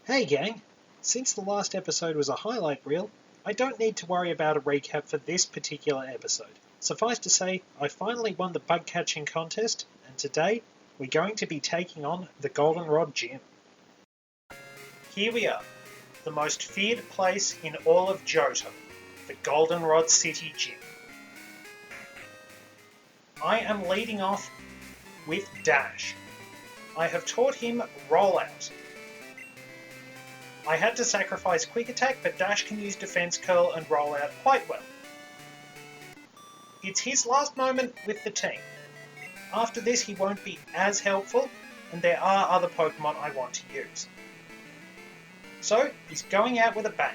Hey gang! Since the last episode was a highlight reel, I don't need to worry about a recap for this particular episode. Suffice to say, I finally won the bug catching contest, and today we're going to be taking on the Goldenrod Gym. Here we are, the most feared place in all of Johto, the Goldenrod City Gym. I am leading off with Dash. I have taught him Rollout. I had to sacrifice Quick Attack, but Dash can use Defense Curl and Rollout quite well. It's his last moment with the team. After this he won't be as helpful, and there are other Pokemon I want to use. So, he's going out with a bang.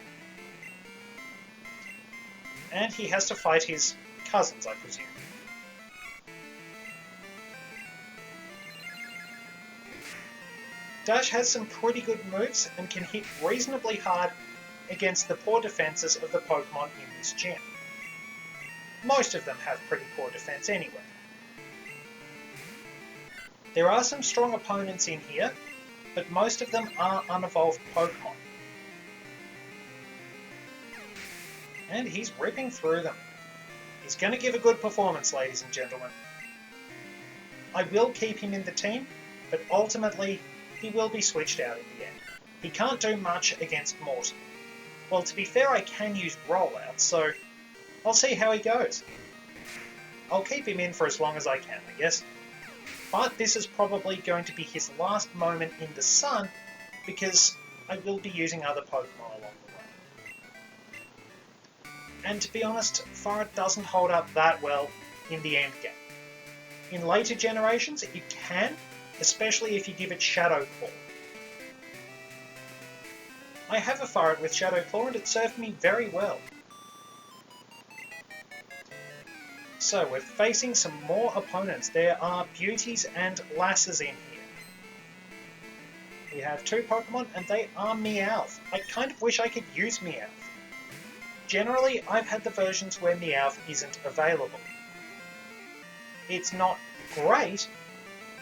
And he has to fight his cousins, I presume. Dash has some pretty good moves and can hit reasonably hard against the poor defences of the Pokemon in this gym. Most of them have pretty poor defence anyway. There are some strong opponents in here, but most of them are unevolved Pokemon. And he's ripping through them. He's going to give a good performance, ladies and gentlemen. I will keep him in the team, but ultimately he will be switched out in the end. He can't do much against Morton. Well, to be fair, I can use Rollout, so I'll see how he goes. I'll keep him in for as long as I can, I guess. But this is probably going to be his last moment in the sun, because I will be using other Pokemon along the way. And to be honest, Furret doesn't hold up that well in the end game. In later generations, it can, especially if you give it Shadow Claw. I have a Furret with Shadow Claw and it served me very well. So we're facing some more opponents. There are Beauties and Lasses in here. We have two Pokemon and they are Meowth. I kind of wish I could use Meowth. Generally, I've had the versions where Meowth isn't available. It's not great,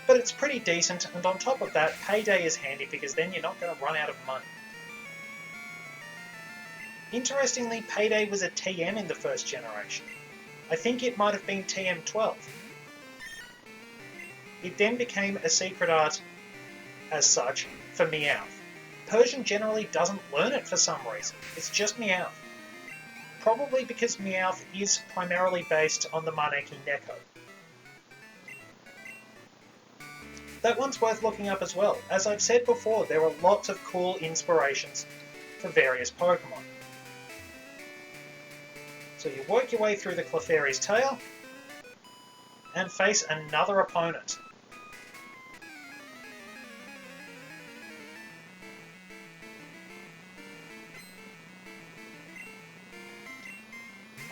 but it's pretty decent, and on top of that, Payday is handy because then you're not going to run out of money. Interestingly, Payday was a TM in the first generation. I think it might have been TM12. It then became a secret art, as such, for Meowth. Persian generally doesn't learn it for some reason. It's just Meowth. Probably because Meowth is primarily based on the Maneki Neko. That one's worth looking up as well. As I've said before, there are lots of cool inspirations for various Pokemon. So you work your way through the Clefairy's tail and face another opponent.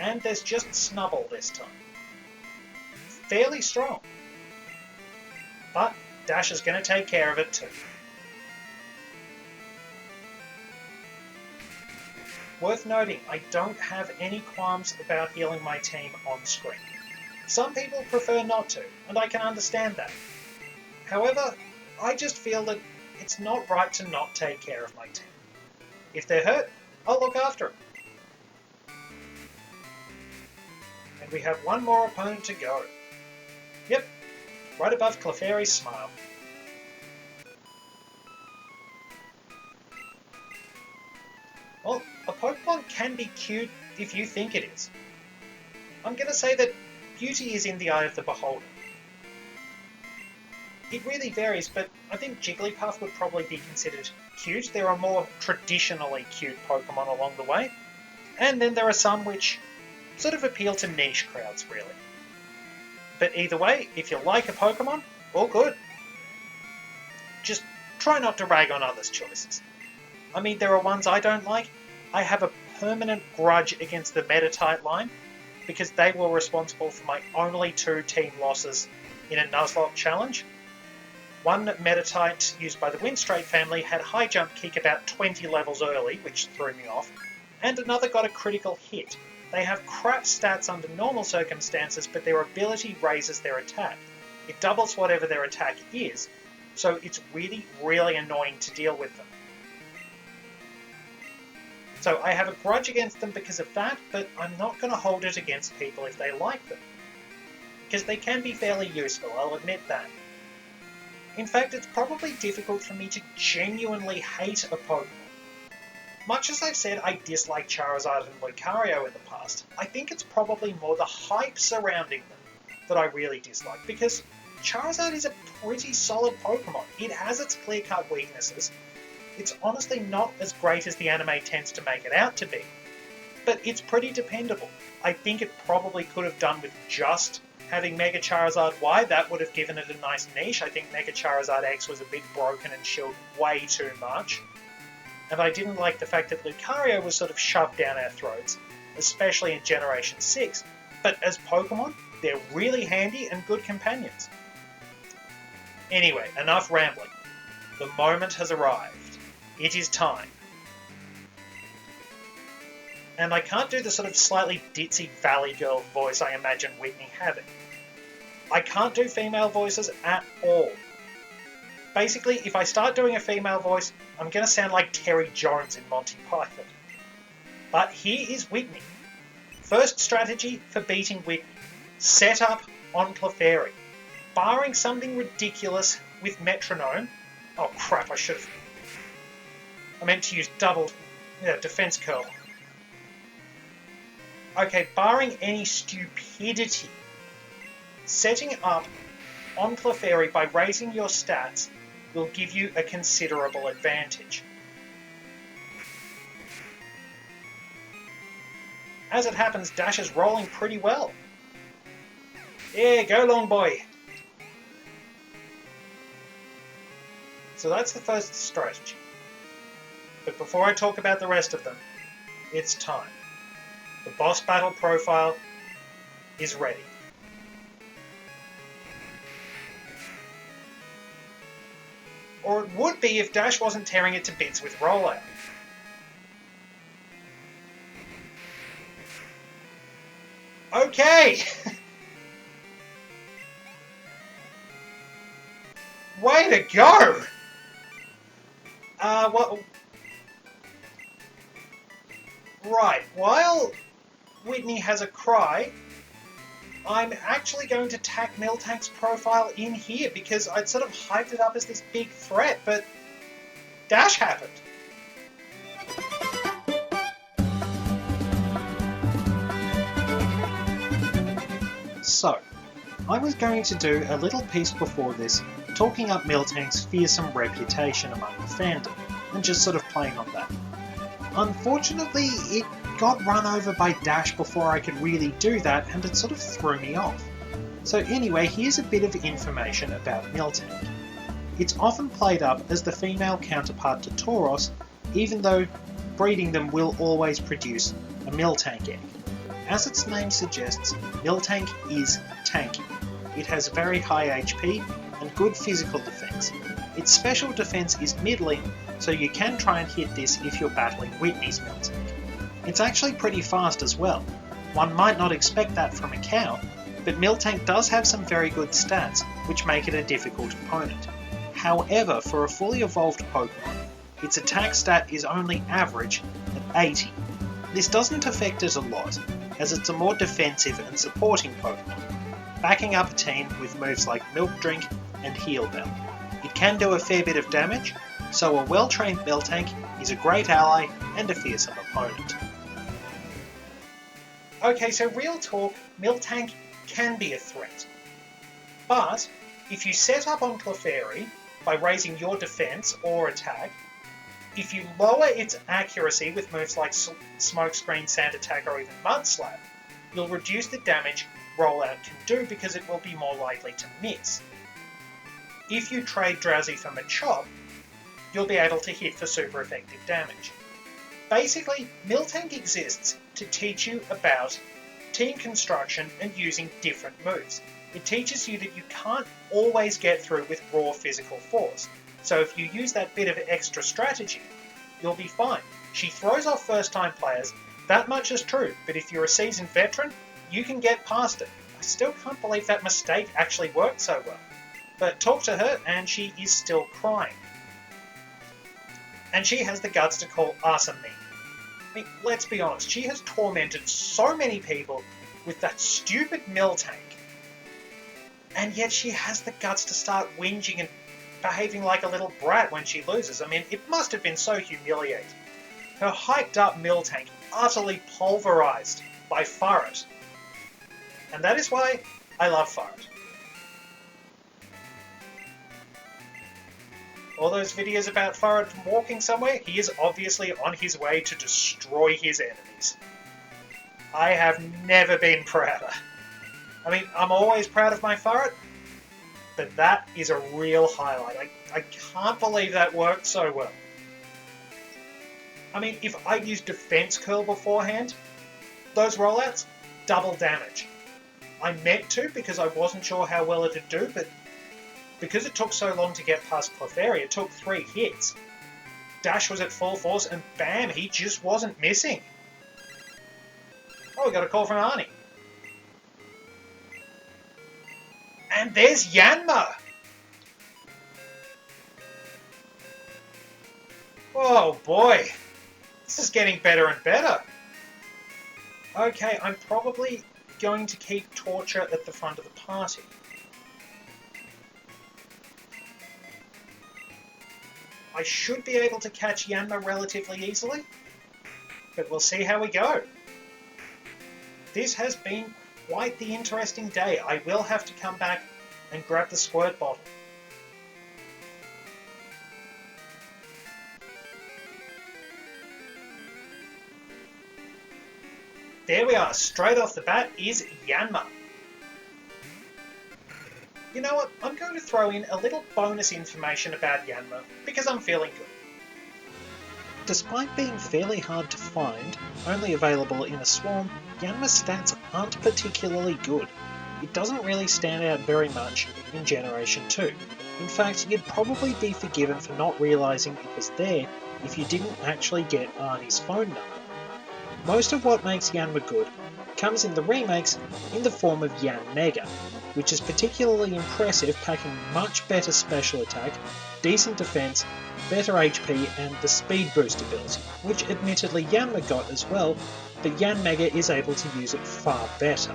And there's just Snubbull this time. Fairly strong. But Dash is going to take care of it too. Worth noting, I don't have any qualms about healing my team on screen. Some people prefer not to, and I can understand that. However, I just feel that it's not right to not take care of my team. If they're hurt, I'll look after them. And we have one more opponent to go. Yep, right above Clefairy's smile. Well, a Pokemon can be cute if you think it is. I'm going to say that beauty is in the eye of the beholder. It really varies, but I think Jigglypuff would probably be considered cute. There are more traditionally cute Pokemon along the way, and then there are some which sort of appeal to niche crowds, really. But either way, if you like a Pokemon, all good. Just try not to rag on others' choices. I mean, there are ones I don't like. I have a permanent grudge against the Meditite line because they were responsible for my only 2 team losses in a Nuzlocke challenge. One Meditite used by the Windstrait family had high jump kick about 20 levels early, which threw me off, and another got a critical hit. They have crap stats under normal circumstances, but their ability raises their attack. It doubles whatever their attack is, so it's really, really annoying to deal with them. So I have a grudge against them because of that, but I'm not going to hold it against people if they like them. Because they can be fairly useful, I'll admit that. In fact, it's probably difficult for me to genuinely hate a Pokemon. Much as I've said I dislike Charizard and Lucario in the past, I think it's probably more the hype surrounding them that I really dislike, because Charizard is a pretty solid Pokemon. It has its clear-cut weaknesses. It's honestly not as great as the anime tends to make it out to be, but it's pretty dependable. I think it probably could have done with just having Mega Charizard Y. That would have given it a nice niche. I think Mega Charizard X was a bit broken and shielded way too much. And I didn't like the fact that Lucario was sort of shoved down our throats, especially in Generation 6. But as Pokemon, they're really handy and good companions. Anyway, enough rambling. The moment has arrived. It is time. And I can't do the sort of slightly ditzy Valley Girl voice I imagine Whitney having. I can't do female voices at all. Basically, if I start doing a female voice, I'm going to sound like Terry Jones in Monty Python. But here is Whitney. First strategy for beating Whitney. Set up on Clefairy. Barring something ridiculous with Metronome. Oh crap, I meant to use double defense curl. Okay, barring any stupidity, setting up on Clefairy by raising your stats will give you a considerable advantage. As it happens, Dash is rolling pretty well. Yeah, go long boy. So that's the first strategy. But before I talk about the rest of them, it's time. The boss battle profile is ready. Or it would be if Dash wasn't tearing it to bits with Rollout. Okay! Way to go! Right, while Whitney has a cry, I'm actually going to tack Miltank's profile in here because I'd sort of hyped it up as this big threat, but Dash happened. So, I was going to do a little piece before this talking up Miltank's fearsome reputation among the fandom, and just sort of playing on that. Unfortunately, it got run over by Dash before I could really do that, and it sort of threw me off. So anyway, here's a bit of information about Miltank. It's often played up as the female counterpart to Tauros, even though breeding them will always produce a Miltank egg. As its name suggests, Miltank is tanky. It has very high HP and good physical defense. Its special defense is middling, so you can try and hit this if you're battling Whitney's Miltank. It's actually pretty fast as well. One might not expect that from a cow, but Miltank does have some very good stats, which make it a difficult opponent. However, for a fully evolved Pokemon, its attack stat is only average at 80. This doesn't affect it a lot, as it's a more defensive and supporting Pokemon, backing up a team with moves like Milk Drink and Heal Bell. It can do a fair bit of damage, so a well-trained Miltank is a great ally and a fearsome opponent. Okay, so real talk, Miltank can be a threat. But if you set up on Clefairy by raising your defense or attack, if you lower its accuracy with moves like Smokescreen, Sand Attack, or even Mudslap, you'll reduce the damage Rollout can do because it will be more likely to miss. If you trade Drowsy for Machop, you'll be able to hit for super effective damage. Basically, Miltank exists to teach you about team construction and using different moves. It teaches you that you can't always get through with raw physical force, so if you use that bit of extra strategy, you'll be fine. She throws off first-time players, that much is true, but if you're a seasoned veteran, you can get past it. I still can't believe that mistake actually worked so well. But talk to her and she is still crying. And she has the guts to call us a meme. I mean, let's be honest, she has tormented so many people with that stupid Miltank, and yet she has the guts to start whinging and behaving like a little brat when she loses. I mean, it must have been so humiliating. Her hyped up Miltank utterly pulverized by Furret. And that is why I love Furret. All those videos about Furret walking somewhere, he is obviously on his way to destroy his enemies. I have never been prouder. I mean, I'm always proud of my Furret, but that is a real highlight. I can't believe that worked so well. I mean, if I'd used Defense Curl beforehand, those rollouts, double damage. I meant to because I wasn't sure how well it would do, but because it took so long to get past Clefairy, it took 3 hits. Dash was at full force, and bam, he just wasn't missing. Oh, we got a call from Arnie. And there's Yanma! Oh boy, this is getting better and better. Okay, I'm probably going to keep Torture at the front of the party. I should be able to catch Yanma relatively easily, but we'll see how we go. This has been quite the interesting day. I will have to come back and grab the squirt bottle. There we are, straight off the bat is Yanma. You know what, I'm going to throw in a little bonus information about Yanma, because I'm feeling good. Despite being fairly hard to find, only available in a swarm, Yanma's stats aren't particularly good. It doesn't really stand out very much in Generation 2. In fact, you'd probably be forgiven for not realising it was there if you didn't actually get Arnie's phone number. Most of what makes Yanma good comes in the remakes in the form of Yan Mega, which is particularly impressive, packing much better special attack, decent defense, better HP and the speed boost ability, which admittedly Yanma got as well, but Yan Mega is able to use it far better.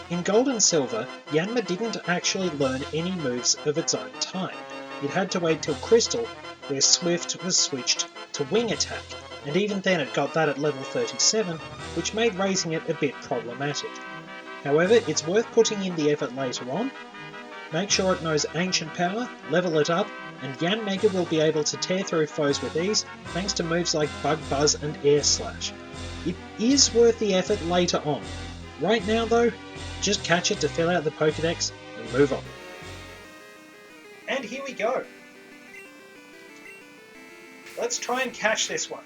In Gold and Silver, Yanma didn't actually learn any moves of its own time. It had to wait till Crystal, where Swift was switched to Wing Attack, and even then it got that at level 37, which made raising it a bit problematic. However, it's worth putting in the effort later on. Make sure it knows Ancient Power, level it up, and Yan Mega will be able to tear through foes with ease thanks to moves like Bug Buzz and Air Slash. It is worth the effort later on. Right now though, just catch it to fill out the Pokédex and move on. And here we go. Let's try and catch this one.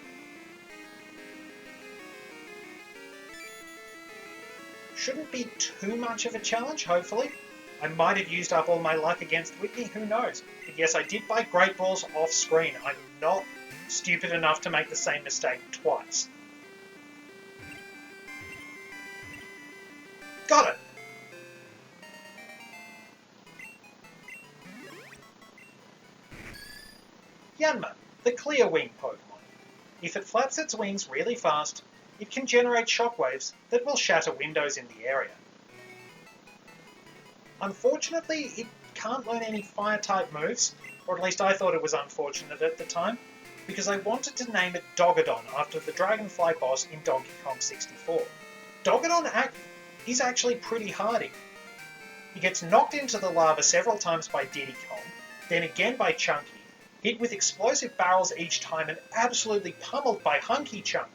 Shouldn't be too much of a challenge, hopefully. I might have used up all my luck against Whitney, who knows. But yes, I did buy Great Balls off screen. I'm not stupid enough to make the same mistake twice. Got it! Yanma, the Clear Wing Pokemon. If it flaps its wings really fast, it can generate shockwaves that will shatter windows in the area. Unfortunately, it can't learn any Fire-type moves, or at least I thought it was unfortunate at the time, because I wanted to name it Dogadon after the Dragonfly boss in Donkey Kong 64. Dogadon is actually pretty hardy. He gets knocked into the lava several times by Diddy Kong, then again by Chunky, hit with explosive barrels each time and absolutely pummeled by Hunky Chunky.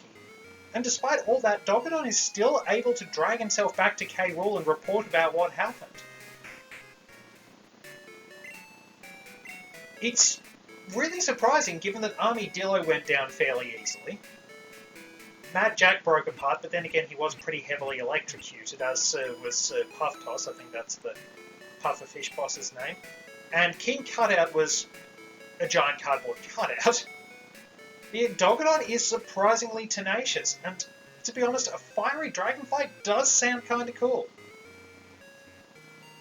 And despite all that, Dogadon is still able to drag himself back to K. Rool and report about what happened. It's really surprising given that Armadillo went down fairly easily. Mad Jack broke apart, but then again he was pretty heavily electrocuted, as was Puff Toss. I think that's the Pufferfish boss's name. And King Cutout was a giant cardboard cutout. The Dogadon is surprisingly tenacious, and to be honest, a fiery dragonfly does sound kinda cool.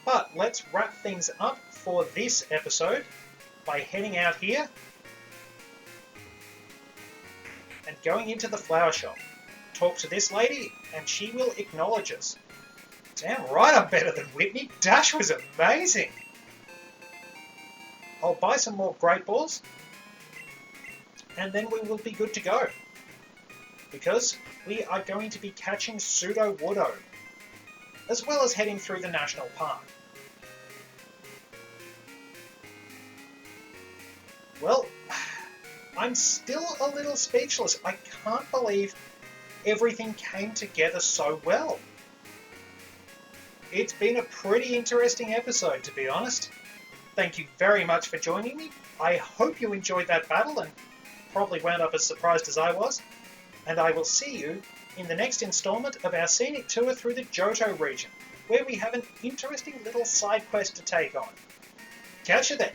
But let's wrap things up for this episode by heading out here and going into the flower shop. Talk to this lady, and she will acknowledge us. Damn right I'm better than Whitney. Dash was amazing. I'll buy some more Great Balls, and then we will be good to go. Because we are going to be catching Pseudo-Woodo, as well as heading through the national park. Well, I'm still a little speechless. I can't believe everything came together so well. It's been a pretty interesting episode, to be honest. Thank you very much for joining me. I hope you enjoyed that battle and probably wound up as surprised as I was. And I will see you in the next installment of our scenic tour through the Johto region, where we have an interesting little side quest to take on. Catch you then.